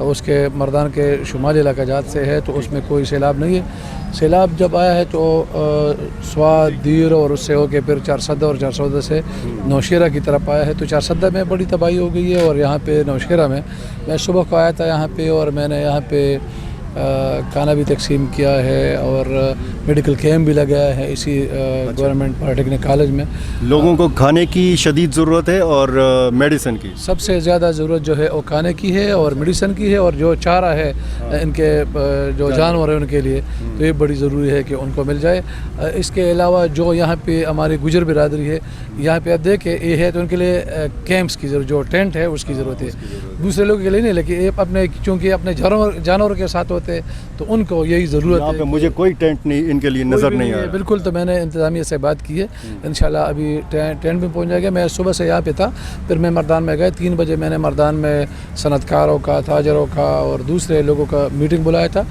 اس کے مردان کے شمالی علاقہ جات سے ہے، تو اس میں کوئی سیلاب نہیں ہے۔ سیلاب جب آیا ہے تو سوات، دیر اور اس سے ہو کے پھر چارسدہ اور چارسدہ سے نوشیرہ کی طرف آیا ہے۔ تو چارسدہ میں بڑی تباہی ہو گئی ہے، اور یہاں پہ نوشیرہ میں صبح کو آیا تھا یہاں پہ، اور میں نے یہاں پہ کھانا بھی تقسیم کیا ہے اور میڈیکل کیمپ بھی لگایا ہے اسی گورنمنٹ پالیٹیکنک کالج میں۔ لوگوں کو کھانے کی شدید ضرورت ہے اور میڈیسن کی سب سے زیادہ ضرورت جو ہے وہ کھانے کی ہے اور میڈیسن کی ہے، اور جو چارہ ہے ان کے جو جانور ہیں ان کے لیے، تو یہ بڑی ضروری ہے کہ ان کو مل جائے۔ اس کے علاوہ جو یہاں پہ ہماری گجر برادری ہے یہاں پہ اب دیکھیں یہ ہے، تو ان کے لیے کیمپس کی ضرورت، جو ٹینٹ ہے اس کی ضرورت ہے، دوسرے لوگوں کے لیے نہیں، لیکن یہ اپنے چونکہ اپنے جانوروں کے ساتھ ہوتے تو ان کو یہی ضرورت ہے۔ مجھے کوئی ٹینٹ نہیں ان کے لیے نظر نہیں آیا۔ بالکل، تو میں نے انتظامیہ سے بات کی ہے، انشاءاللہ ابھی ٹینٹ بھی پہنچ جائے گا۔ میں صبح سے یہاں پہ تھا، پھر میں مردان میں گئے 3 بجے، میں نے مردان میں صنعت کاروں کا، تاجروں کا اور دوسرے لوگوں کا میٹنگ بلایا تھا،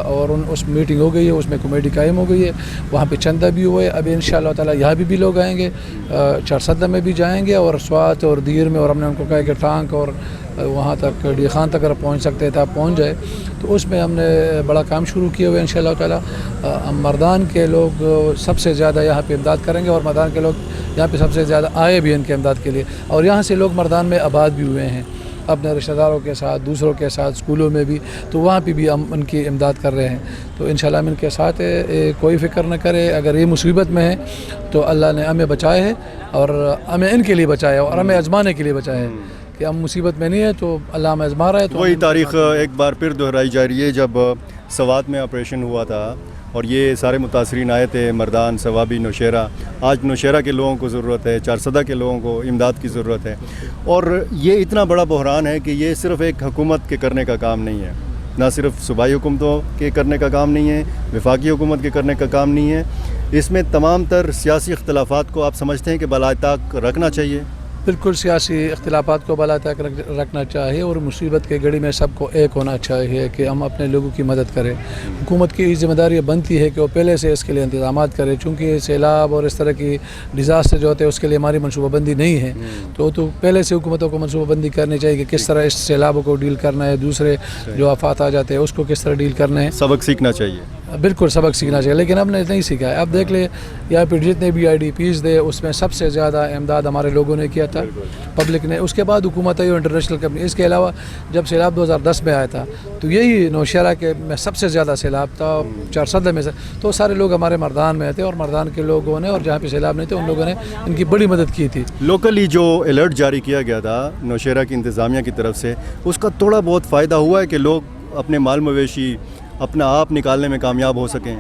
اور اس میٹنگ ہو گئی ہے، اس میں کمیٹی قائم ہو گئی ہے، وہاں پہ چندہ بھی ہوئے۔ ابھی انشاءاللہ تعالیٰ یہاں بھی لوگ آئیں گے، چارسدہ میں بھی جائیں گے اور سوات اور دیر میں، اور ہم نے ان کو کہا کہ ٹانک اور وہاں تک ڈی خان تک اگر پہنچ سکتے تھے آپ پہنچ جائے، تو اس میں ہم نے بڑا کام شروع کیا ہوئے انشاءاللہ تعالیٰ۔ مردان کے لوگ سب سے زیادہ یہاں پہ امداد کریں گے، اور مردان کے لوگ یہاں پہ سب سے زیادہ آئے بھی ان کے امداد کے لیے، اور یہاں سے لوگ مردان میں آباد بھی ہوئے ہیں اپنے رشتہ داروں کے ساتھ، دوسروں کے ساتھ، اسکولوں میں بھی، تو وہاں پہ بھی ہم ان کی امداد کر رہے ہیں۔ تو انشاءاللہ ہم ان کے ساتھ ہے، کوئی فکر نہ کرے، اگر یہ مصیبت میں ہے تو اللہ نے ہمیں بچائے ہے، اور ہمیں ان کے لیے بچایا اور ہمیں آزمانے کے لیے بچایا ہے کہ ہم مصیبت میں نہیں ہے تو اللہ ہمیں آزما رہا ہے۔ تو وہی تاریخ ایک بار پھر دہرائی جا رہی ہے جب سوات میں آپریشن ہوا تھا اور یہ سارے متاثرین آئے تھے، مردان، ثوابی، نوشیرہ۔ آج نوشیرہ کے لوگوں کو ضرورت ہے، چارسدہ کے لوگوں کو امداد کی ضرورت ہے، اور یہ اتنا بڑا بحران ہے کہ یہ صرف ایک حکومت کے کرنے کا کام نہیں ہے، نہ صرف صوبائی حکومتوں کے کرنے کا کام نہیں ہے، وفاقی حکومت کے کرنے کا کام نہیں ہے، اس میں تمام تر سیاسی اختلافات کو آپ سمجھتے ہیں کہ بالائے طاق رکھنا چاہیے؟ بالکل، سیاسی اختلافات کو بالائے طاق رکھنا چاہیے، اور مصیبت کے گھڑی میں سب کو ایک ہونا چاہیے کہ ہم اپنے لوگوں کی مدد کریں۔ حکومت کی ذمہ داری بنتی ہے کہ وہ پہلے سے اس کے لیے انتظامات کرے، چونکہ سیلاب اور اس طرح کی ڈیزاسٹر جو ہوتے ہیں اس کے لیے ہماری منصوبہ بندی نہیں ہے، تو پہلے سے حکومتوں کو منصوبہ بندی کرنی چاہیے کہ کس طرح اس سیلابوں کو ڈیل کرنا ہے، دوسرے جو آفات آ جاتے ہیں اس کو کس طرح ڈیل کرنا ہے۔ سبق سیکھنا چاہیے، بالکل سبق سیکھنا چاہیے، لیکن ہم نے نہیں سیکھا ہے۔ اب دیکھ لیں یہاں پہ جتنے بھی IDPs دے، اس میں سب سے زیادہ امداد ہمارے لوگوں نے کیا تھا، پبلک نے، اس کے بعد حکومت ہے اور انٹرنیشنل کمپنی۔ اس کے علاوہ جب سیلاب 2010 میں آیا تھا تو یہی نوشیرہ کے میں سب سے زیادہ سیلاب تھا، چارسدہ میں سے، تو سارے لوگ ہمارے مردان میں تھے، اور مردان کے لوگوں نے، اور جہاں پہ سیلاب نہیں تھے ان لوگوں نے ان کی بڑی مدد کی تھی۔ لوکلی جو الرٹ جاری کیا گیا تھا نوشیرہ کی انتظامیہ کی طرف سے، اس کا تھوڑا بہت فائدہ ہوا ہے کہ لوگ اپنے مال مویشی اپنا آپ نکالنے میں کامیاب ہو سکیں؟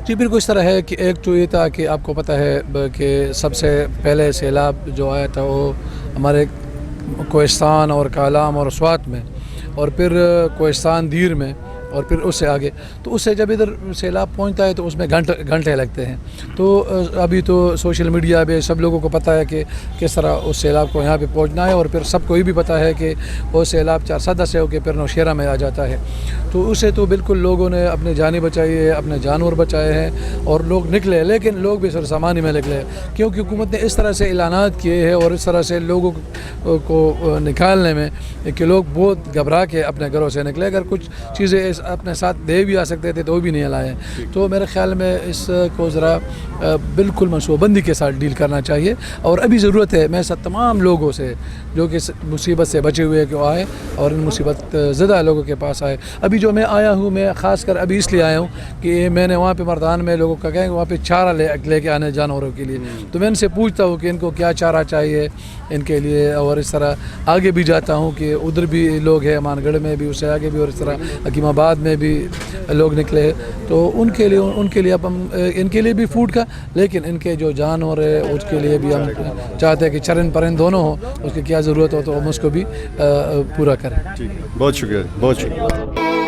جی بالکل اس طرح ہے کہ ایک تو یہ تھا کہ آپ کو پتہ ہے کہ سب سے پہلے سیلاب جو آیا تھا وہ ہمارے کوہستان اور کالام اور سوات میں، اور پھر کوہستان دیر میں، اور پھر اس سے آگے، تو اس سے جب ادھر سیلاب پہنچتا ہے تو اس میں گھنٹے لگتے ہیں۔ تو ابھی تو سوشل میڈیا پہ سب لوگوں کو پتہ ہے کہ کس طرح اس سیلاب کو یہاں پہ پہنچنا ہے، اور پھر سب کو یہ بھی پتہ ہے کہ وہ سیلاب چارسدہ سے ہو کے پھر نوشیرہ میں آ جاتا ہے، تو اسے تو بالکل لوگوں نے اپنے جانیں بچائی ہے، اپنے جانور بچائے ہیں، اور لوگ نکلے، لیکن لوگ بھی سر سامانی میں نکلے، کیونکہ حکومت نے اس طرح سے اعلانات کیے ہیں اور اس طرح سے لوگوں کو نکالنے میں کہ لوگ بہت گھبرا کے اپنے گھروں سے نکلے۔ اگر کچھ چیزیں اپنے ساتھ دے بھی آ سکتے تھے تو وہ بھی نہیں لائے، تو میرے خیال میں اس کو ذرا بالکل منصوبہ بندی کے ساتھ ڈیل کرنا چاہیے، اور ابھی ضرورت ہے میں تمام لوگوں سے جو کہ مصیبت سے بچے ہوئے کہ وہ آئے اور ان مصیبت زدہ لوگوں کے پاس آئے۔ ابھی جو میں آیا ہوں، میں خاص کر ابھی اس لیے آیا ہوں کہ میں نے وہاں پہ مردان میں لوگوں کا کہیں وہاں پہ چارہ لے کے آنے جانوروں کے لیے، تو میں ان سے پوچھتا ہوں کہ ان کو کیا چارہ چاہیے ان کے لیے، اور اس طرح آگے بھی جاتا ہوں کہ ادھر بھی لوگ ہیں، امان گڑھ میں بھی، اس سے آگے بھی، اور اس طرح حکیم آباد میں بھی لوگ نکلے، تو ان کے لیے اب ہم ان کے لیے بھی فوڈ کا، لیکن ان کے جو جانور ہے اس کے لیے بھی ہم چاہتے ہیں کہ چرند پرند دونوں ہوں، اس کی کیا ضرورت ہو تو ہم اس کو بھی پورا کریں۔ بہت شکریہ، بہت شکریہ۔